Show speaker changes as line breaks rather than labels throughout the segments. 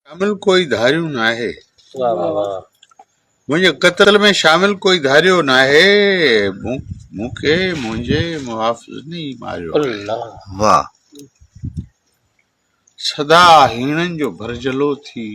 शामिल कोई धारियो नाहे।
वाह वाह वाह।
मुंहिंजे क़त्ल में शामिल कोई धारियो नाहे। मूंखे मुंहिंजे मुहाफ़िज़नि ई मारियो आहे।
अल्लाह।
वाह।
सदा हीणनि जो भरजलो थी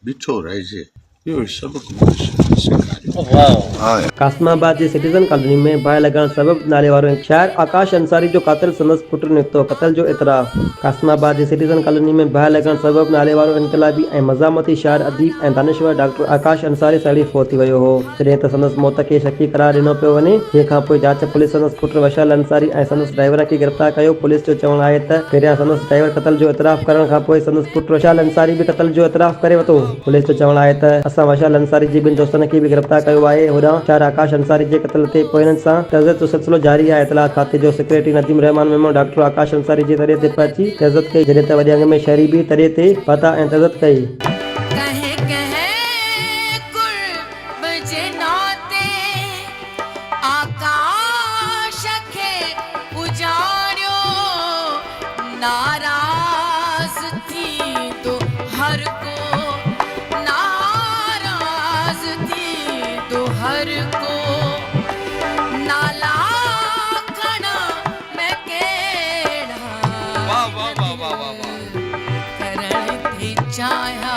बीठो रहिजे, इहो सबक मूंखे सेखारियो।
वाह।
कासमाबाद जी सिटीज़न कॉलोनी में बाहि लॻण सबबि नाले वारो शाइर आकाश अंसारी जो क़ातिल संदसि पुटु निकितो। क़त्ल जो इतराफ़। कासमाबाद जी सिटीज़न कॉलोनी में बाहि लॻण सबबि नाले वारो इनक़लाबी ऐं मज़ामती शाइर अदीब ऐं दानिश्वर डॉक्टर आकाश अंसारी सड़ी फोत थी वियो हो, जॾहिं त संदसि मौत खे शकी करार ॾिनो पियो वञे। जंहिंखां पोइ जांच पुलिस संदसि पुटु वशाल अंसारी ऐं संदसि ड्राइवर खे गिरफ़्तार कयो। पुलिस जो चवणु आहे त पहिरियां संदसि ड्राइवर क़त्ल जो इतराफ़ करण खां पोइ संदसि पुटु वशाल अंसारी बि क़त्ल जो इतराफ़ करे वरितो। पुलिस जो चवणु आहे त असां वशाल अंसारी जी ॿिनि दोस्तनि खे बि गिरफ़्तार कयो आहे। होॾां शाइर आकाश अंसारी जे क़त्ल ते पोइंटनि सां तहज़ीत जो सिलसिलो जारी आहे। इतलात खाते जो सेक्रेटरी नदीम रहमान मेमो डॉक्टर आकाश अंसारी जे तरिये ते पहुची तहज़ीत कई, जॾहिं त वॾे अंग में शहरी बि तरिये ते पहुता ऐं तहज़ीत कई।
नाराज़ थी तो हर को, नाराज़ थी तो हर को, नाला खड़ा मैं केड़ा करण थी चाहा।